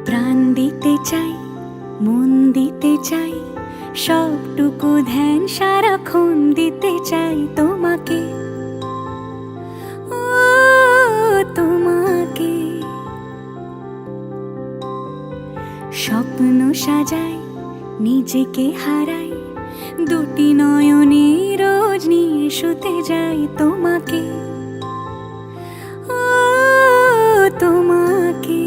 প্রাণ দিতে চাই, মন দিতে চাই, সবটুকু ধ্যান সারাক্ষণ দিতে চাই তোমাকে, ও তোমাকে। স্বপ্ন সাজাই, নিজেকে হারাই, দুটি নয়নে রোজ নিয়ে শুতে যাই তোমাকে, ও তোমাকে।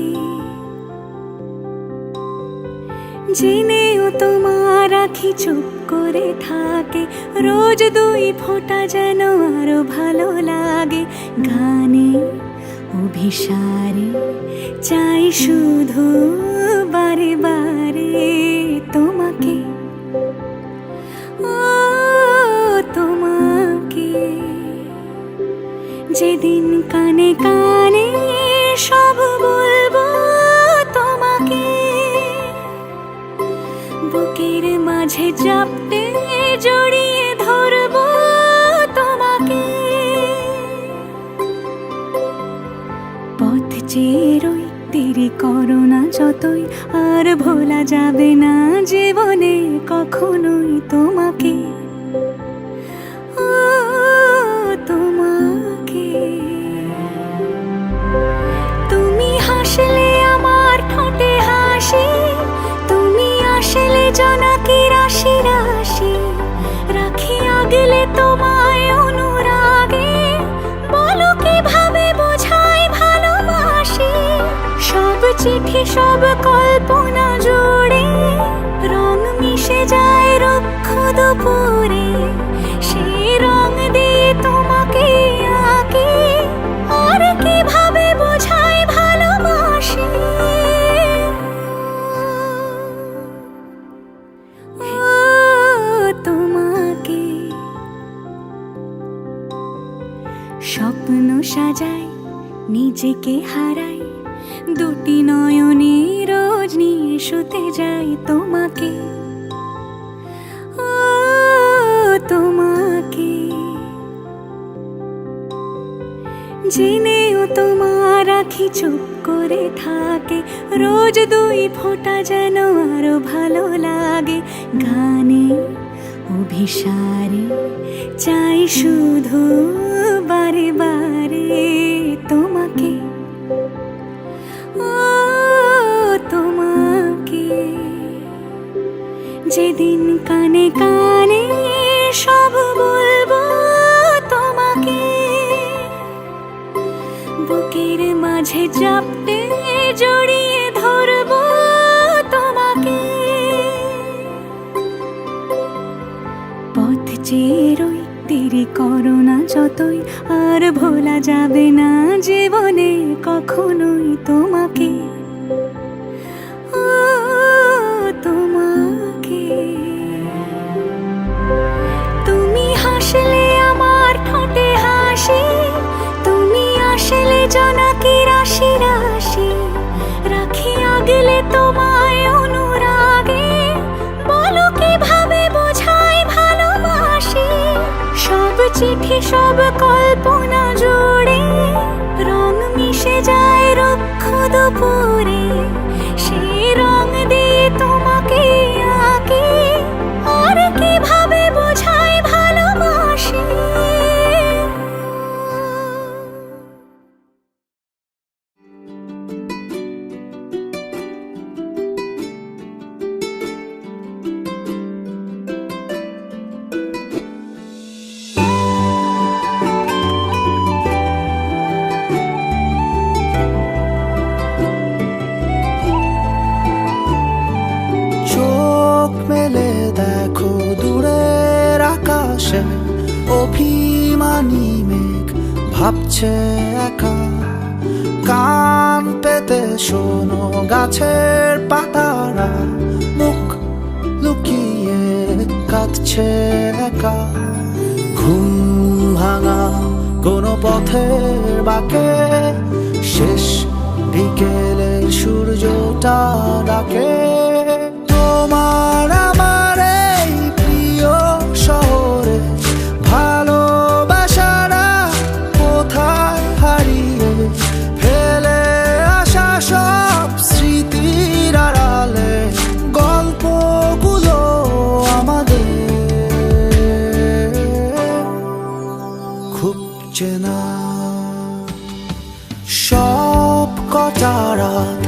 জেনেও তোমার আখি চুপ করে থাকে, রোজ দুই ফোঁটা যেন আরো ভালো লাগে। গানে অভিসারে চাই শুধু বারে বারে তোমাকে, ও তোমাকে। যেদিন কানে কানে সব বলবো তোমাকে, বুকের মাঝে চাপতে জড়িয়ে ধরবো তোমাকে। পথ চেয়ে রই, দেরি করো না যতই, আর ভোলা যাবে না জীবনে কখনোই তোমাকে, ও তোমাকে। তুমি হাসলে আমার ঠোঁটে হাসি, তুমি আসলে জোনাকি রাশি রাশি, রাখি আগলে তোমায় অনুরাগে, বলো কিভাবে বোঝাই ভালোবাসি। সব চিঠি সব কল্পনা জুড়ে রং মিশে যায় রুক্ষ দুপুরে, সেই রং দিয়ে তোমাকে আঁকি, আর কিভাবে বোঝাই ভালোবাসি। তোমাকে স্বপ্ন সাজাই, নিজেকে হারাই, দুটি নয়নে রোজ নিয়ে শুতে যাই তোমাকে, ও তোমাকে। জেনেও তোমার আখি চুপ করে থাকে, রোজ দুই ফোঁটা যেন আরো ভালো লাগে। গানে অভিসারে চাই শুধু বারে বারে তোমাকে, ও তোমাকে। যেদিন কানে কানে সব বলবো তোমাকে, বুকের মাঝে চাপতে জড়িয়ে ধরবো তোমাকে। পথ চেয়ে রই, দেরি করো না যতই, আর ভোলা যাবে না জীবনে কখনোই তোমাকে, ও তোমাকে। তুমি হাসলে আমার ঠোঁটে হাসি, তুমি আসলে জোনাকি রাশি রাশি, রাখি আগলে তোমায় অনুরাগে, বলো কিভাবে বোঝাই ভালোবাসি। সব চিঠি সব কল্পনা জুড়ে রং মিশে যায় রুক্ষ দুপুরে, সেই রং দিয়ে তোমাকে আঁকি, আর কিভাবে বোঝাই ভালোবাসি। অভিমানী মেঘ ভাবছে একা, কান পেতে শোনো গাছের পাতারা মুখ লুকিয়ে কাঁদছে। কাঁদছে একা, ঘুম ভাঙা কোনো পথের বাঁকে শেষ বিকেলের সূর্যটা ডাকে। তোমার আমার এই প্রিয় শহরে ভালোবাসারা কোথায় হারিয়ে ফেলে আসা সব স্মৃতির আড়ালে গল্পগুলো আমাদের খুব চেনা। সব কটা রাত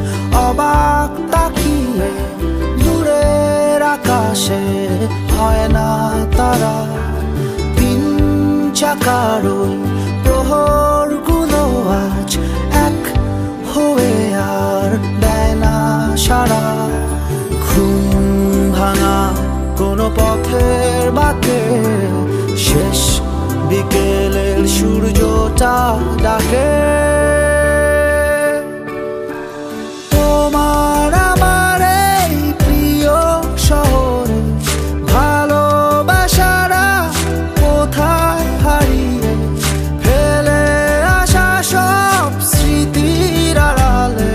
অবাক তাকিয়ে দূরের আকাশে হয় না তারা, তিন চাকার ওই প্রহরগুলো আজ এক হয়ে আর দেয় না সারা। ঘুম ভাঙা কোনো পথের বাঁকে শেষ বিকেলের সূর্যটা ডাকে। তোমার আমার এই প্রিয় শহরে ভালোবাসারা কোথায় হারিয়ে ফেলে আসা সব স্মৃতির আড়ালে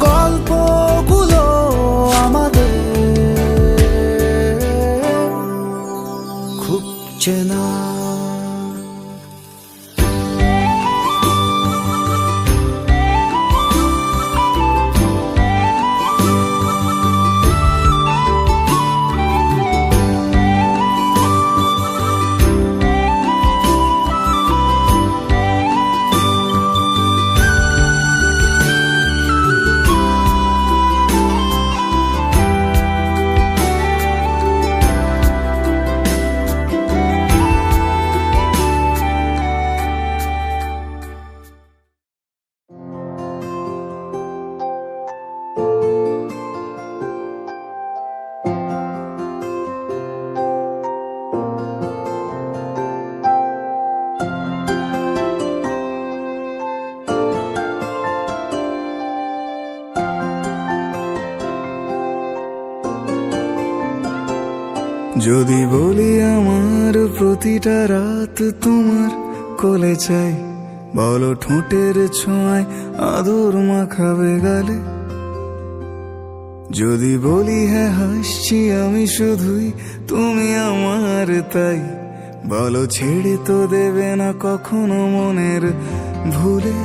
গল্পগুলো আমাদের খুব চেনা। যদি বলি আমার প্রতিটা রাত তোমার কোলে চাই, বলো ঠোঁটের ছোঁয়ায় আদর মাখাবে গালে। যদি বলি হ্যাঁ হাসছি আমি শুধুই তুমি আমার তাই, বলো ছেড়ে তো দেবে না কখনো মনের ভুলে।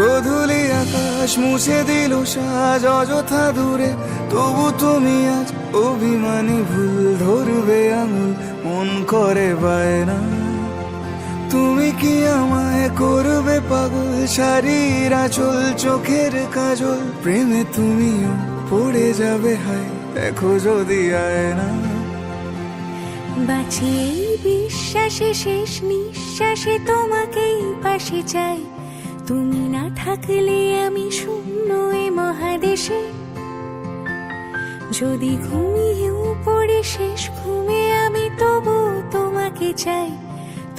গোধূলি আকাশ মুছে দিল সাজ অযথা দূরে, তবু তুমি আজ অভিমানী ভুল ধরবে আঙুল মন করে বায়না। তুমি কি আমায় করবে পাগল, শাড়ির আঁচল চোখের কাজল, প্রেমে তুমিও পড়ে যাবে হায় দেখো যদি আয়না। বাঁচি এই বিশ্বাসে শেষ নিঃশ্বাসে তোমাকেই পাশে চাই, তুমি না থাকলে আমি শূন্য এ মহাদেশে। যদি ঘুমিয়েও পড়ে শেষ ঘুমে আমি তবু তোমাকে চাই,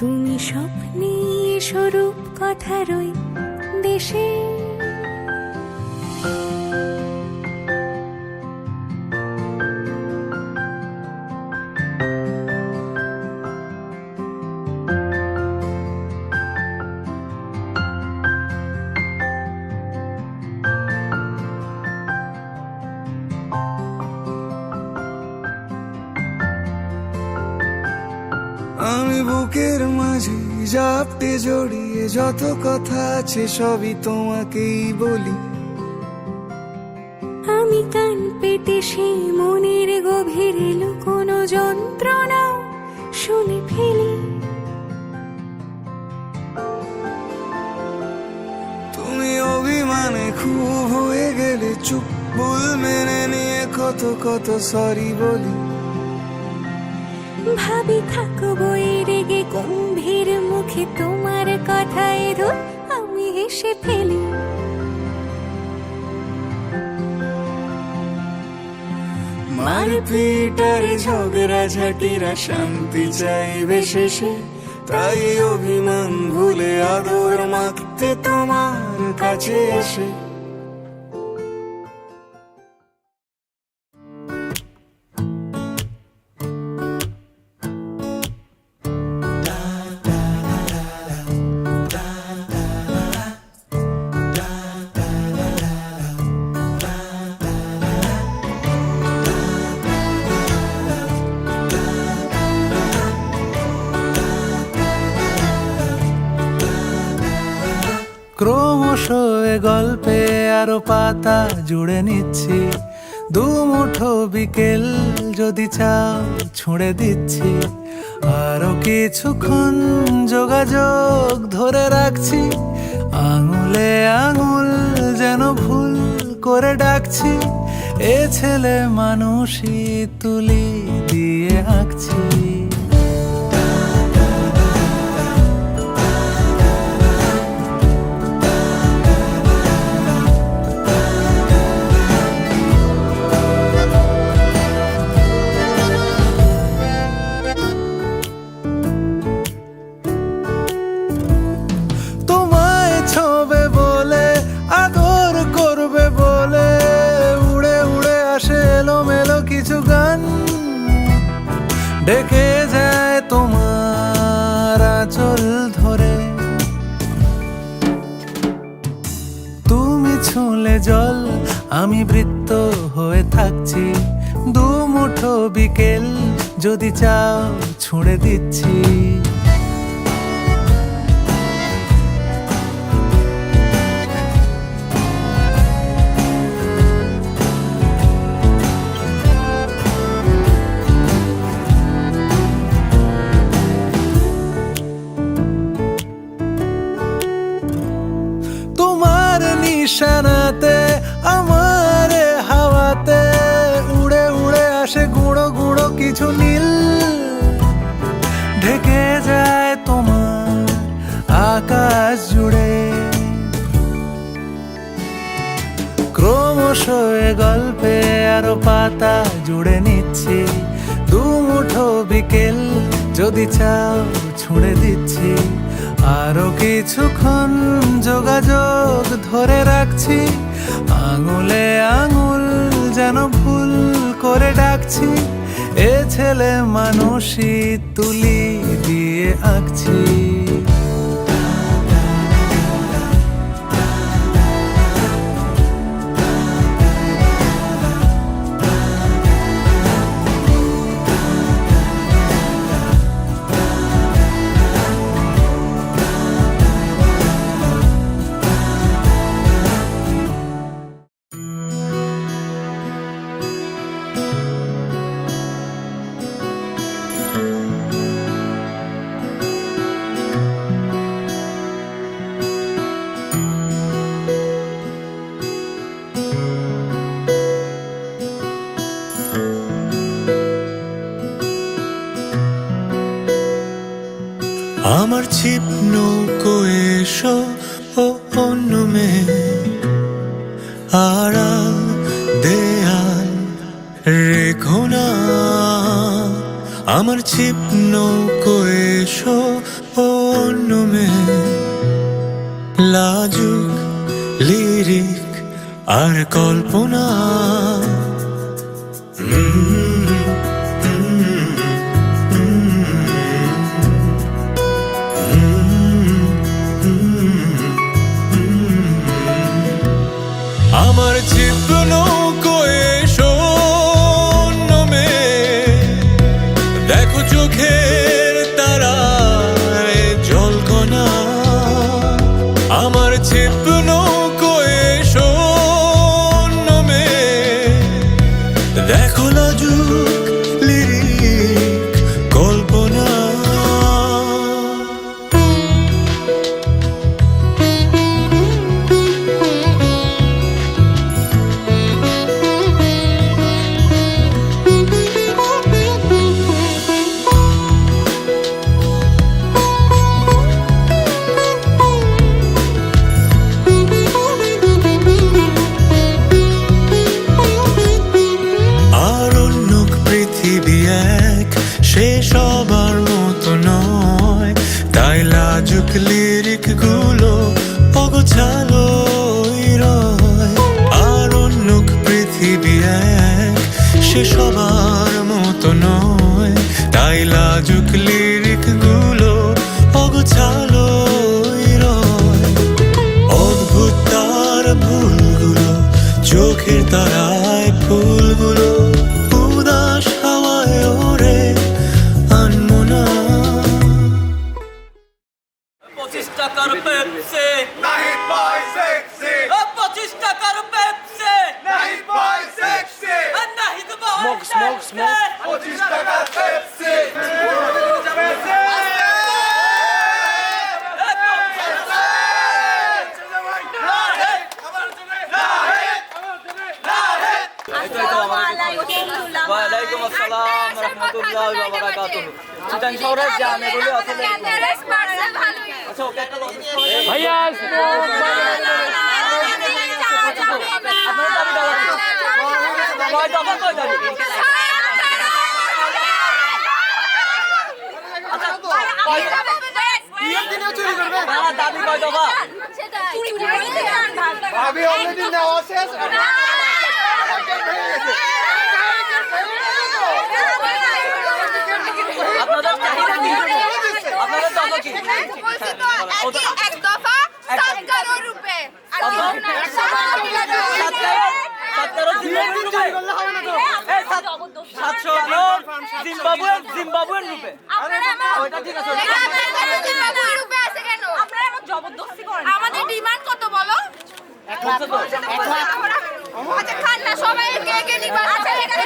তুমি স্বপ্নে স্বরূপ কথার ওই দেশে। আমি বুকের মাঝে জাপটে জড়িয়ে যত কথা আছে সবই তোমাকেই বলি। আমি কান পেতে সেই মনের গভীরে লুকোনো যন্ত্রণা শুনে ফেলি। তুমি অভিমানে খুব হয়ে গেলে চুপ, ভুল মেনে নিয়ে কত কত সরি বলি। ভাবি থাকবো এই রেগে গম্ভীর মুখে তোমার কথায় ধর আমি হেসে ফেলি। মারপিট আর ঝগড়া ঝাঁটিরা শান্তি চাইবে শেষে, তাই অভিমান ভুলে আদর মাখতে তোমার কাছে এসে। ক্রমশ এ গল্পে আরো পাতা জুড়ে নিচ্ছি, দুমুঠো বিকেল যদি চাও ছুঁড়ে দিচ্ছি, আরো কিছুক্ষণ যোগাযোগ ধরে রাখছি, আঙুলে আঙুল যেন ভুল করে ডাকছি, এ ছেলে মানুষই তুলি দিয়ে আঁকছি। তোমায় ছোবে বলে, আদর করবে বলে, উড়ে উড়ে আসে এলোমেলো কিছু গান, ডেকে যায় তোমার আঁচল ধরে। তুমি ছুঁলে জল, আমি বৃত্ত হয়ে থাকছি, দুমুঠো বিকেল যদি চাও ছুঁড়ে দিচ্ছি। তোমার নিশানাতে, আমার হাওয়াতে, উড়ে উড়ে আসে গুঁড়ো গুঁড়ো কিছু নীল, ঢেকে যায় তোমার আকাশ জুড়ে। ক্রমশ এ গল্পে আরো পাতা জুড়ে নিচ্ছি, দুমুঠো বিকেল যদি চাও ছুঁড়ে দিচ্ছি, আরো কিছুক্ষণ যোগাযোগ ধরে রাখছি, আঙুলে আঙুল যেন ভুল করে ডাকছি, এ ছেলে মানুষই তুলি দিয়ে আঁকছি। আমার ছিপ নৌকো এসো ও অন্য মেয়ে, আড়াল দেয়াল রেখো না। আমার ছিপ নৌকো এসো ও অন্য মেয়ে, লাজুক লিরিক আর কল্পনা। আমার ছিপ নৌকো এসো অন্য মেয়ে, দেখো চোখের তারায় জলকণা। আমার ছিপ নৌকো এসো অন্য মেয়ে, দেখো লাজুক লিরিক কল্পনা। সে সবার মতো নয়, তাই লাজুক লিরিক গুলো অগোছালোই রয়। আর অন্য পৃথিবী এক, সে সবার মতো নয়, তাই লাজুক লিরিক গুলো অগোছালোই রয়। অদ্ভুত তার ভুলগুলো, চোখের তারায় ফুলগুলো উদাস হাওয়ায় ওরে আনমো না। 25 টাকার পেপসি নাহিদ চিটাং শহরের জাম এগুলো আসলে আচ্ছা ওকে একটা ভাইয়া কয় দফা কয় দাবি দাবি কয় দফা আমি অলরেডি নেওয়া শেষ আপনাদের চাহিদা কি আপনাদের দফা কি এক দফা 7 কারোর রূপে আর জিম্বাবুয়েন রূপে ওইটা ঠিক আছে আমাদের ডিমান্ড কত বলো? আচ্ছা খান না সবাই কে কে নিবা আচ্ছা এখানে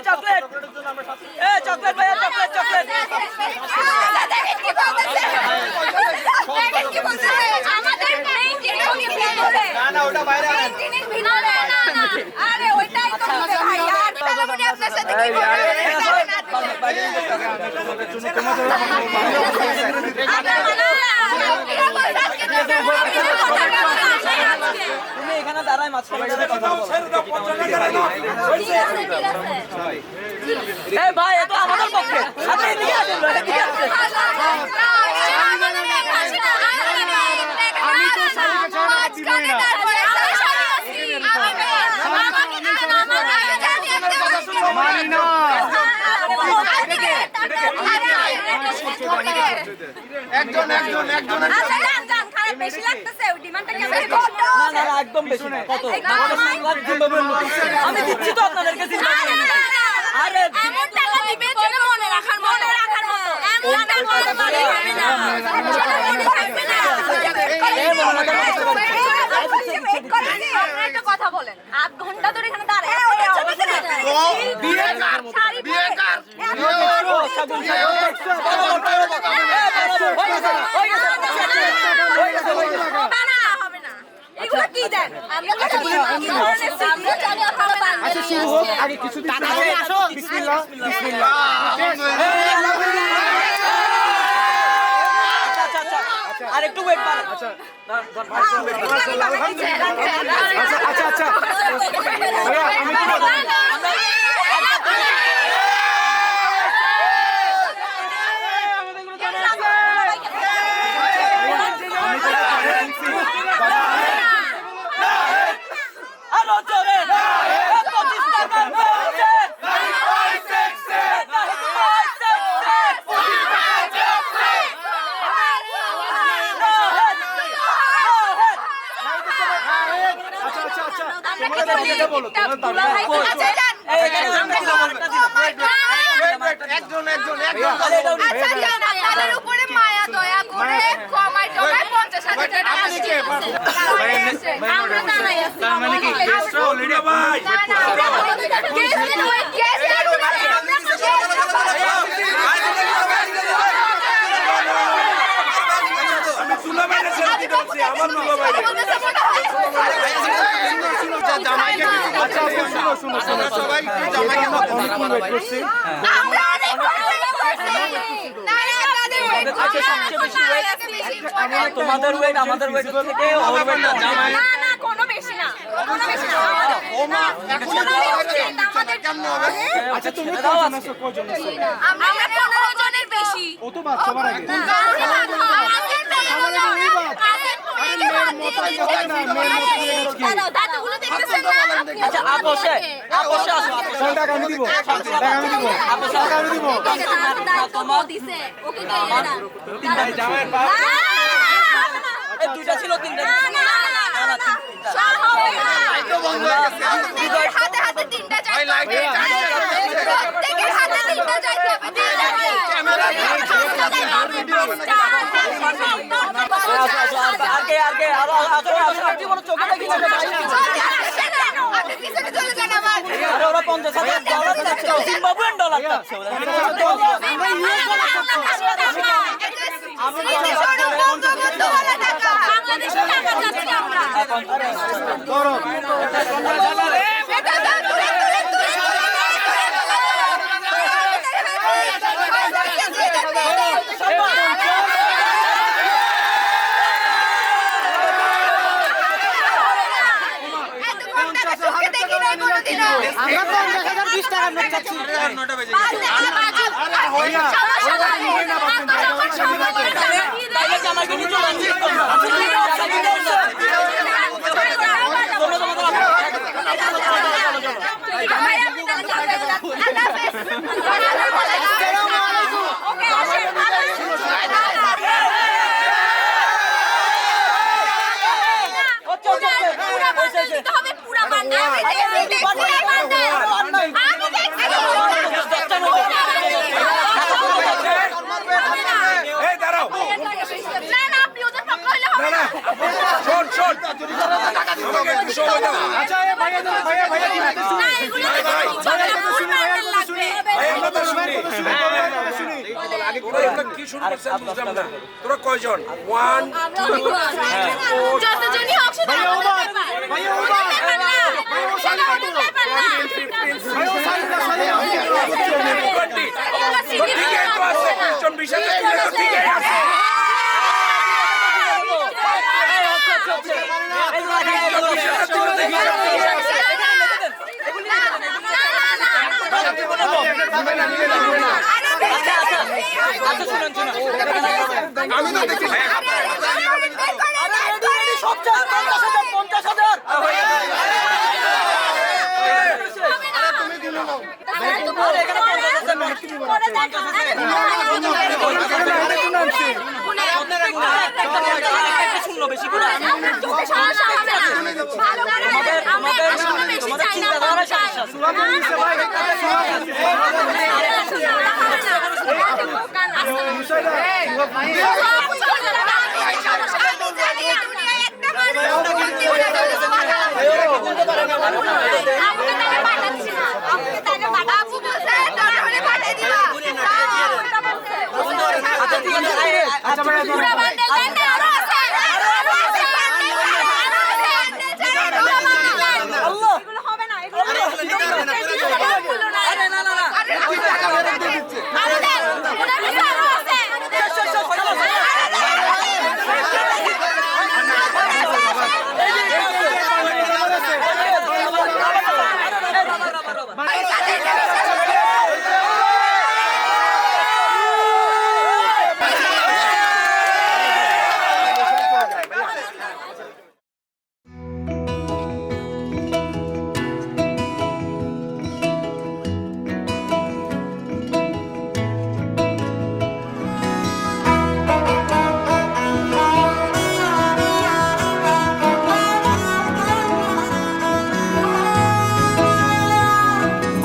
চকলেট চকলেট ভাইয়া চকলেট চকলেট আমাদের মেইন জিনিস না ওটা বাইরে আরে ওইটাই তো ভাই আর তাহলে আপনার সাথে কি তুমি এখানে দাঁড়ায় মাঝখানে কথা বলো এই ভাই এটা আমাদের পক্ষে আপনি এদিকে আসেন এদিকে আসেন আমি তো শালিকে ছাড়া দিবই না মানি না একজন বেশি লাগতেছে ওই ডিমান্ডটা কি না একদম বেশি না কত আমি দিচ্ছি তো আপনাদেরকে আরে এমন টাকা দিবে যেটা মনে রাখার মতো এমন টাকা মনে হবে না একটা কথা বলেন 8 ঘন্টা ধরে এখানে দাঁড়ায় হবে না এগুলো কি দেন আমরা জানি আপনারা আচ্ছা শুরু হোক আগে কিছু দিন আসো বিসমিল্লাহ বিসমিল্লাহ আর একটু ওয়েট করেন আচ্ছা আচ্ছা আচ্ছা আলো চলে আপনাদের উপরে মায়া দয়া করে কমায় টমায় 50,000 টাকা আসছে আমরা জানাই আছি মানে কি কেসটা অলরেডি ভাই আমি সুলা বাইরে ছেড়ে দিতে হচ্ছে আমার নুলো বাইরে জামাইকে আচ্ছা শুনো সবাই জামাইকে অনেকক্ষণ ওয়েট করছি আমরা অনেক আচ্ছা সবচেয়ে বেশি ওয়েট তোমাদের ওয়েট আমাদের ওয়েট থেকে ওভার না জামাই না কোনো বেশি না কোনো বেশি না ওমা এখন কেমন হবে আচ্ছা তুমি কজন আছো আমরা 15 জনের বেশি ও তো বাচ্চা মারা গেছে আচ্ছা আপোষে আসো টাকা আমি দিব টাকা আমি দিব তোমার এই দুইটা ছিল তিনটা হাতে হাতে তিনটা চাই প্রত্যেকের হাতে তিনটা চাইতে হবে চোখে দেখি ওরা $50,000 চাচ্ছে জিম্বাবুয়েন ডলার চাচ্ছে আমরা 50,020 টাকার নোট চাচ্ছি। তোরা কয়জন? 1 2 যতজনই হোক শুধু আমি তো দেখি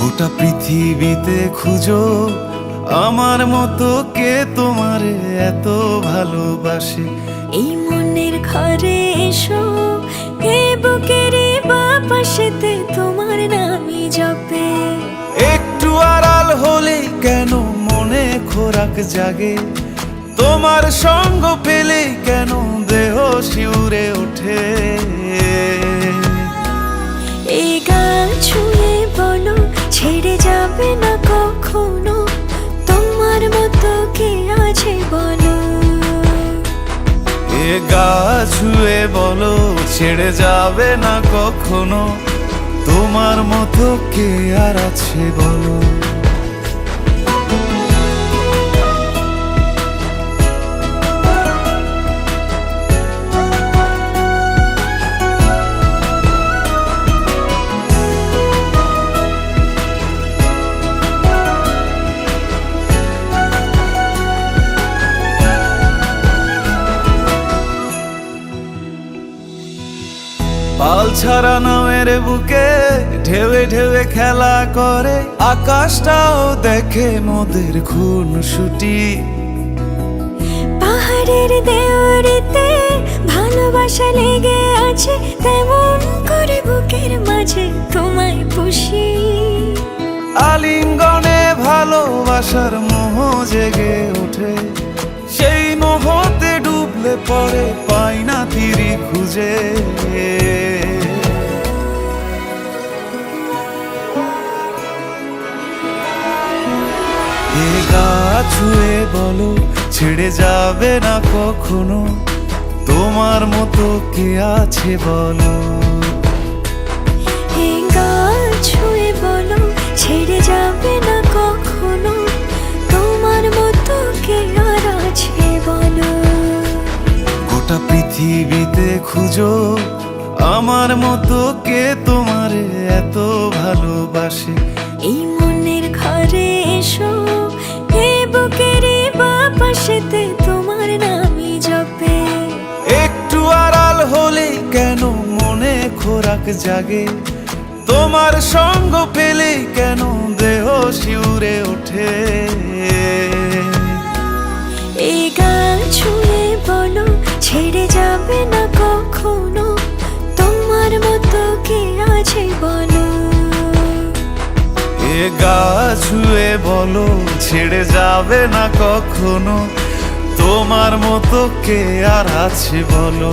গোটা পৃথিবীতে খুঁজো আমার মতো কে তোমারে এত ভালোবাসে। এই মনের ঘরে এসো, এ বুকের বাপাশেতে তোমার নামই জপে। একটু আড়াল হলেই কেন মনে খোরাক জাগে, তোমার সঙ্গ পেলেই কেন দেহ শিউরে ওঠে। এই গান ছুঁয়ে বলো ছেড়ে যাবে না কখনো, তোমার মতো কে আছে বলো। এ গা ছুঁয়ে বলো ছেড়ে যাবে না কখনো, তোমার মতো কে আর আছে বলো। পাল ছাড়া নামের বুকে ঢেউে ঢেউে খেলা করে, আকাশটাও দেখে মোদের খুনসুটি। পাহাড়ের দেওয়ারিতে ভালোবাসা লেগে আছে, তেমন করে বুকের মাঝে তোমায় পুষি। আলিঙ্গনে ভালোবাসার মোহ জেগে ওঠে, সেই মোহতে ডুবলে পড়ে পাই না তীরে খুঁজে। এ গা ছুঁয়ে বলো ছেড়ে যাবে না কখনো, তোমার মতো কে আছে বলো। এই গাল ছুঁয়ে বলো ছেড়ে যাবে না কখনো, তোমার মতো কে আর আছে বলো। গোটা পৃথিবীতে খুঁজো আমার মতো কে তোমারে এত ভালোবাসে। এই মনের ঘরে এসো, এই বুকের বাপাশেতে তোমার নামই জপে। একটু আড়াল হলে কেন মনে খোরাক জাগে, তোমার সঙ্গ পেলে কেন দেহ শিউরে ওঠে। এই গাল ছুঁয়ে বলো ছেড়ে যাবে না কখনো, তোমার মতো কে আছে বলো। এ গা ছুঁয়ে বলো ছেড়ে যাবে না কখনো, তোমার মতো কে আর আছে বলো।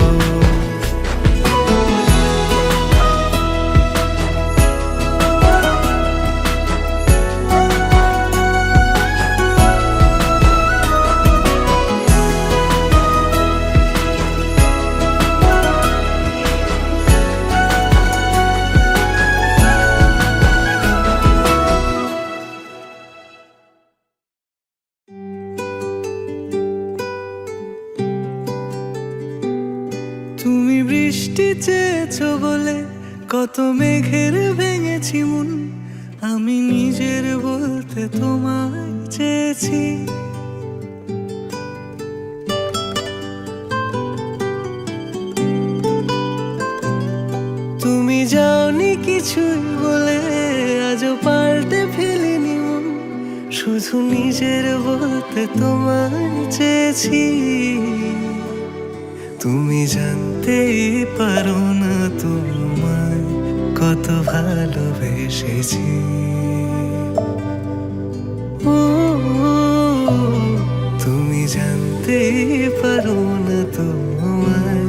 তুমি বৃষ্টি চেয়েছো বলে কত মেঘের ভেঙেছি মন, আমি নিজের বলতে তোমায় চেয়েছি। তুমি যাওনি কিছুই বলে আজও পাল্টে ফেলিনি মন, শুধু নিজের বলতে তোমায় চেয়েছি। তুমি জানতেই পারো না তোমায় কত ভালোবেসেছি। ও তুমি জানতেই পারো না তোমায়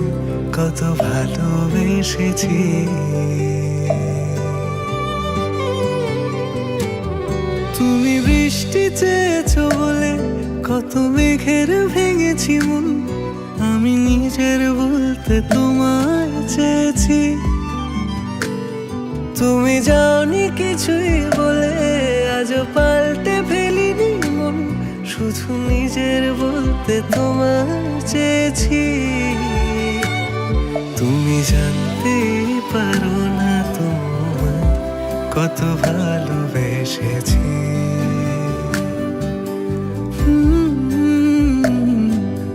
কত ভালোবেসেছি। তুমি বৃষ্টি চেয়েছো বলে কত মেঘের ভেঙেছি মন, আমি নিজের বলতে তোমায় চেয়েছি। তুমি যাওনি কিছুই বলে আজও পাল্টে ফেলিনি মন, শুধু নিজের বলতে তোমায় চেয়েছি। তুমি জানতেই পারো না তোমায় কত ভালোবেসেছি।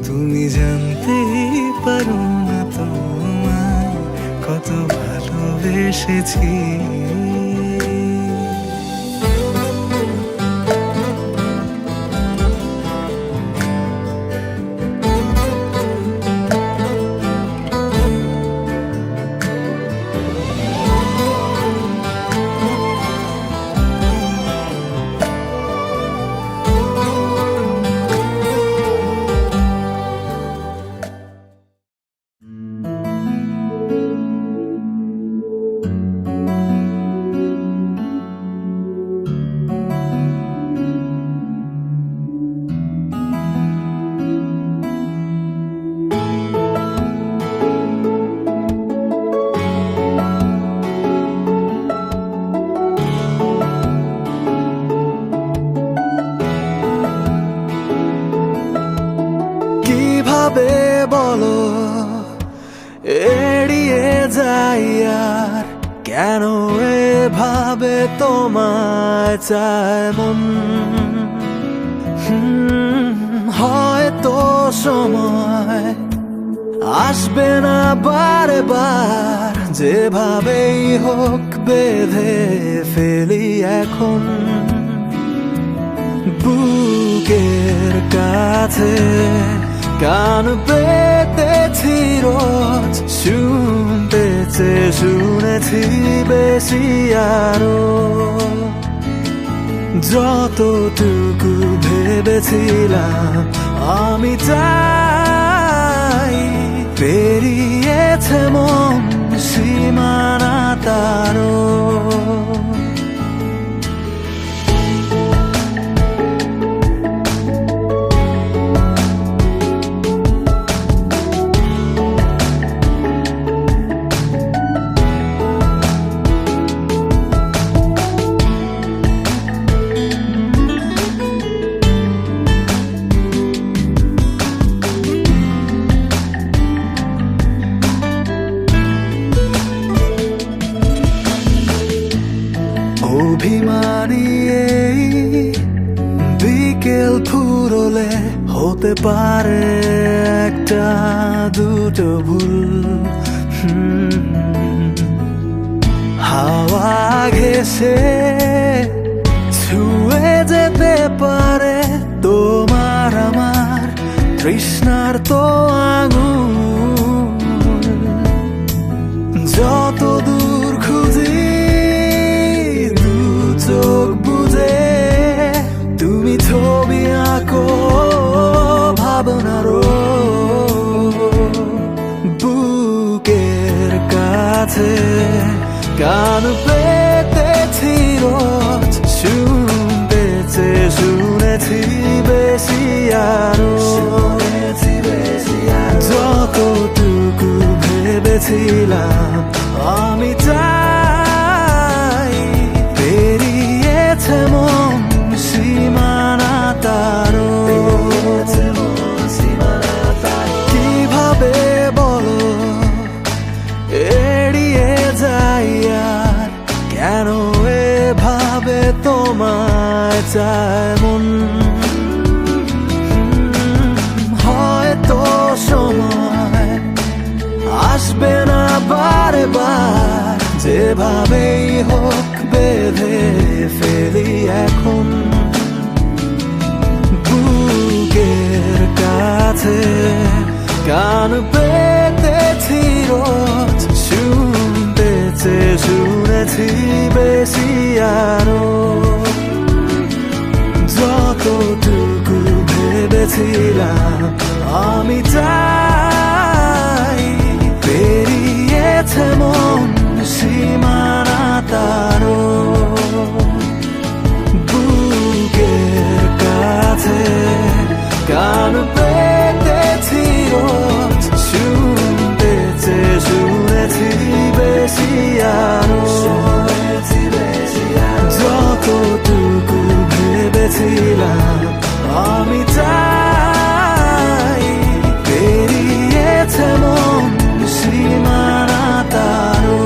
তুমি জানতেই পারো না তোমায় কত ভালোবেসেছি। কিভাবে বলো এড়িয়ে যাই আর, কেন এভাবে তোমায় চায় মন। হয়তো সময় আসবে না বারবার, যেভাবেই হোক বেঁধে ফেলি এখন বুকের কাছে। কান পেতেছি রোজ, শুনতেছে শুনেছি বেশি আরো। যতটুকু ভেবেছিলাম আমি চাই পেরিয়েছে মন সীমানা তারও। অভিমানী এই বিকেল ফুরলে হতে পারে একটা দুটো ভুল। হাওয়া ঘেসে ছুঁয়ে যেতে পারে তোমার আমার তৃষ্ণার তো আগুন। যত দূর খুঁজি চোখ বুঝে তুমি ছবি আঁকো ভাবনারও। বুকের কাছে কান পেতেছি রোজ, শুনতেছে শুনেছি বেশি আরো। যতটুকু ভেবেছিলাম আমি চাই, পেরিয়েছে মন সীমানা তারও। কিভাবে বলো এড়িয়ে যাই আর, কেন এভাবে তোমায় চায় মন। হয়তো সময় আসবে না বারে বার, যেভাবেই হোক বেঁধে ফেলি এখন। বুকের কাছে কান পেতেছি রোজ, শুনতেছে শুনেছি বেশি আরো। যতটুকু ভেবেছিলাম আমি চাই, পেরিয়েছে মন সীমানা তারও। বুকের কাছে কান পেতেছি রোজ, শুনতেছে শুনেছি বেশি আরো। যতটুকু ভেবেছিলাম আমি চাই, পেরিয়েছে মন সীমানা তারও।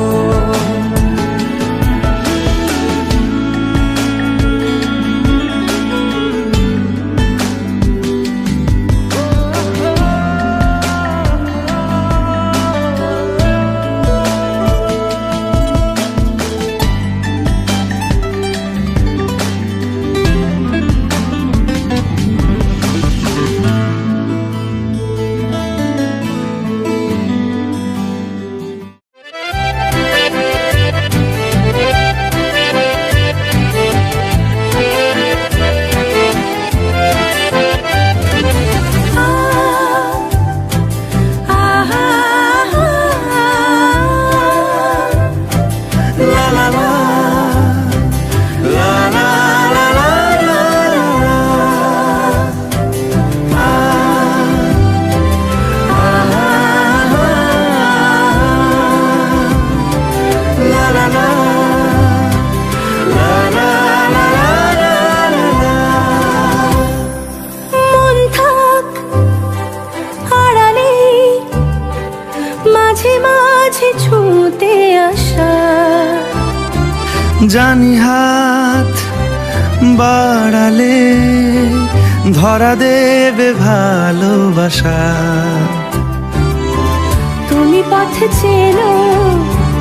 জানি হাত বাড়ালে ধরা দেবে ভালোবাসা। তুমি পথ চেনো,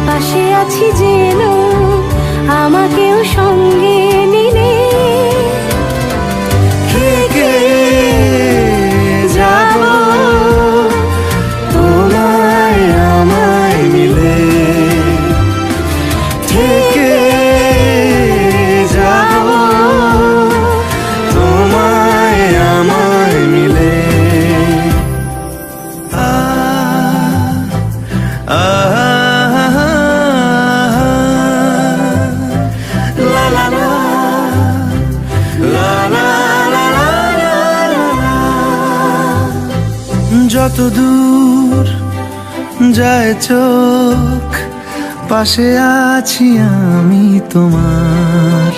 পাশে আছি জেনো, আমাকেও সঙ্গে নিলে থেকে যাব তোমায় আমায় মিলে। থেকে যাব তোমায় আমায় মিলে। কত দূর যায় চোখ, পাশে আছি আমি তোমার।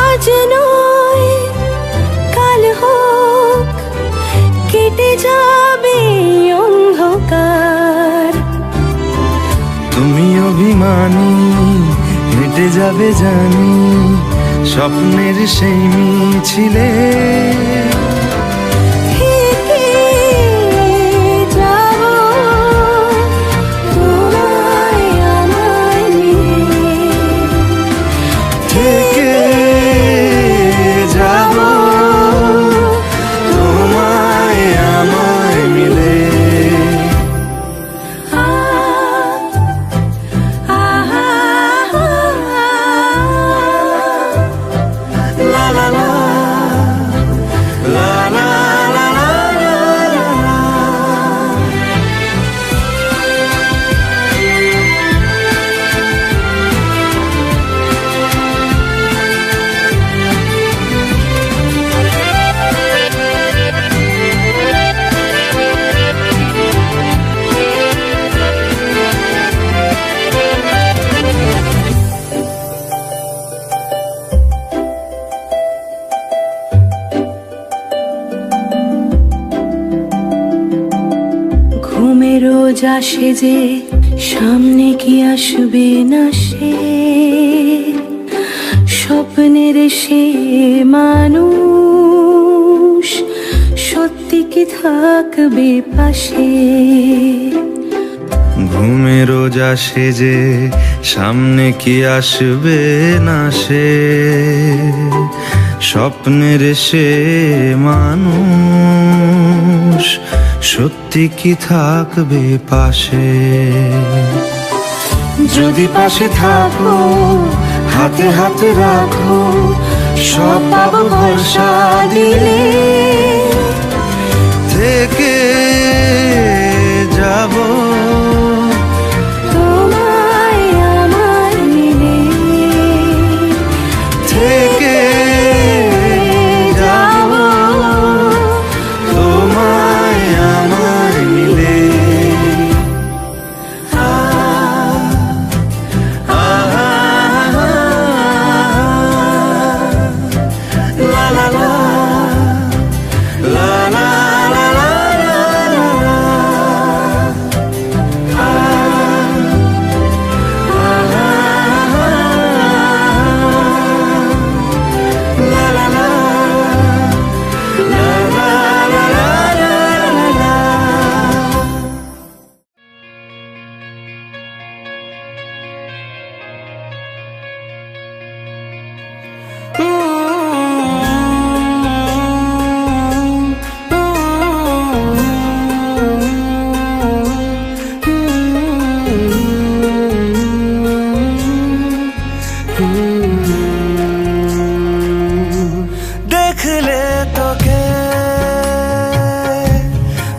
আজ নয় কাল হোক, কেটে যাবে অন্ধকার। তুমি অভিমানী, হেঁটে যাবে জানি স্বপ্নের সেই মিছিলে। থেকে যাব তোমায় আমায় নিয়ে, থেকে যাব তোমায় আমায় মিলে। লা লা লা, লা লা লা লা লা লা। ঘুমে রোজ আসে যে সামনে কি আসবে না সে, স্বপ্নের সে মানুষ সত্যি কি থাকবে পাশে। ঘুমে রোজ আসে যে সামনে কি আসবে না সে, স্বপ্নের সে মানুষ সত্যি কি থাকবে পাশে। যদি পাশে থাকো, হাতে হাতে রাখো, সব পাবো ভরসা দিলে। থেকে যাব তোমায় আমায় মিলে, থেকে যাব তোমায় আমায় মিলে। লা লা লা, লা লা লা লা লা লা। দেখলে তোকে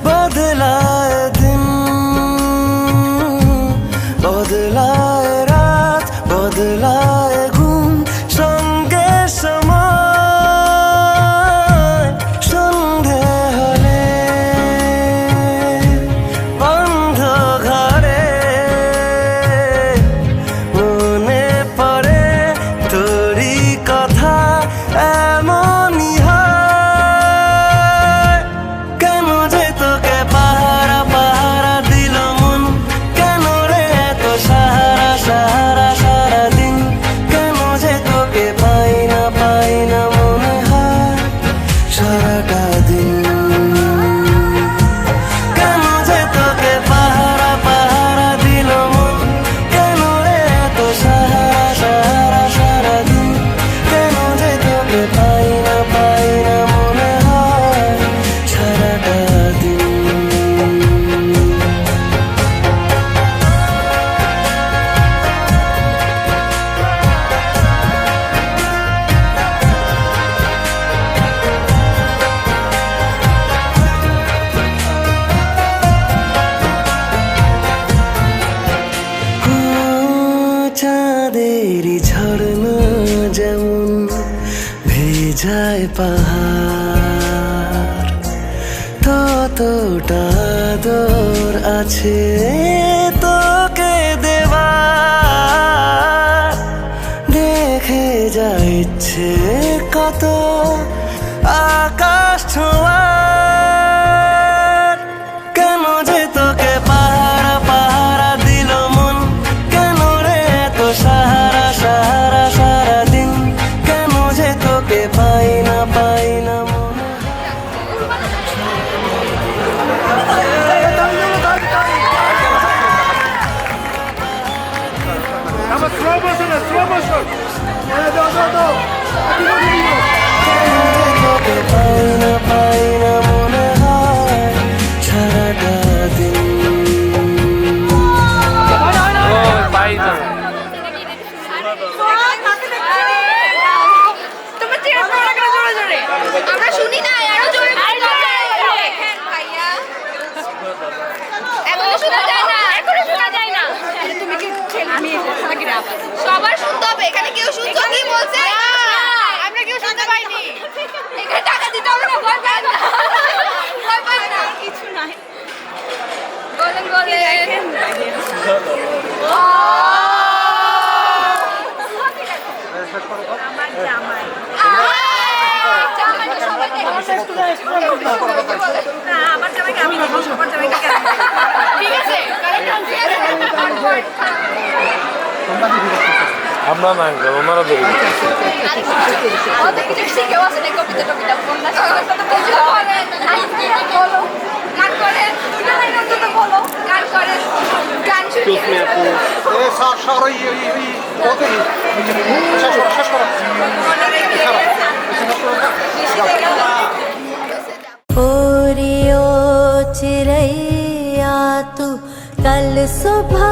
বদলায় দিন, বদলায় রাত, বদলায় ঘুম, সঙ্গে সময়। সন্ধে হলে বন্ধ ঘরে মনে পড়ে তোরই কথা। এমনই হয় কেন যে তোকে পাহারা পাহারা দিল মন, কেন রে এত সাহারা সাহারা সারাদিন, কেন যে তোকে পাই না মনে হয় সারাটা দিন। কেন যে তোকে পাহারা পাহারা দিল মন, কেন রে এত সাহারা সাহারা সারাদিন, কেন যে তোকে পাই না মনে হয় সারাটা দিন। চাঁদেরই ঝর্ণা যেমন ভেজায় পাহাড়, তত কতটা আদর আছে তোকে দেওয়া, দেখে যা ইচ্ছে কত আকাশ ছোঁয়ার। কেন যে তোকে পাহারা পাহারা দিল মন, কেন রে এত সাহারা সাহারা সারাদিন, কেন যে তোকে পাই না মন। তোকে পাই না মনে হয় সারাটা দিন। তোমরা চিৎকার করো না কেন জোরে জোরে? আমরা শুনি না, আরো জোরে ভাইয়া। এখনো শোনা যায় না, এখনো শোনা যায় না। তুমি কি সবার শুনতে হবে? এখানে কেউ শুনছো কি বলছে? আমরা কেউ শুনতে পাইনি। এখানে টাকা দিতে হবে না, ভয় পায় না, ভয় পায় না, কিছু নাই। বলেন বলেন। আমার জামাই। জামাইটা সবাই দেখে। না, আমার জামাইকে আমি দেখবো, সবার জামাইকে কেন? ঠিক আছে, আমরা না ওনারা দেবে আমাদের কিছু শিখেও আছে না, কবিতা টবিতা বলনা বলো, গান করে দুটো লাইন অন্তত বলো, গান করে, গান শুনি। ओरियो चिड़ैया तू कल सुबह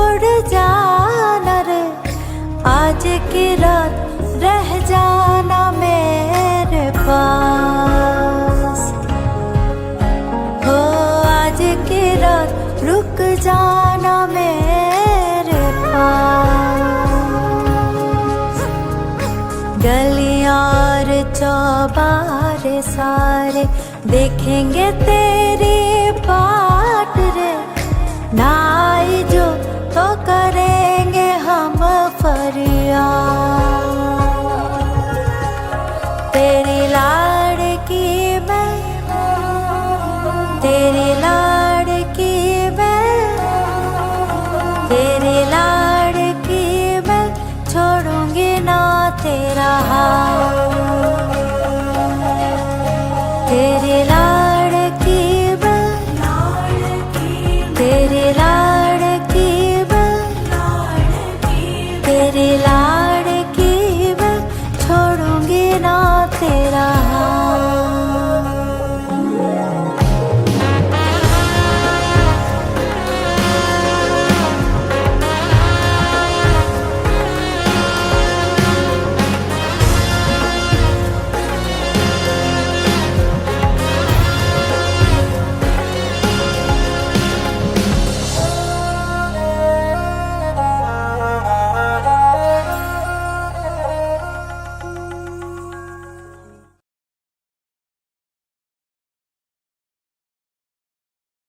उड़ जाना रे, आज की रात रह जाना मेरे पास, हो आज की रात रुक जाना मेरे पास। गलियां और चौबारे सारे देखेंगे तेरी बाट रे, ना आई जो तो करेंगे हम फरियाद। तेरी लाड़की मैं, तेरी लाड़की मैं, तेरी लाड़की मैं, छोड़ूंगी ना तेरा हाथ। तेरी लाड़की मैं, तेरी लाड़की मैं, तेरी लाड़की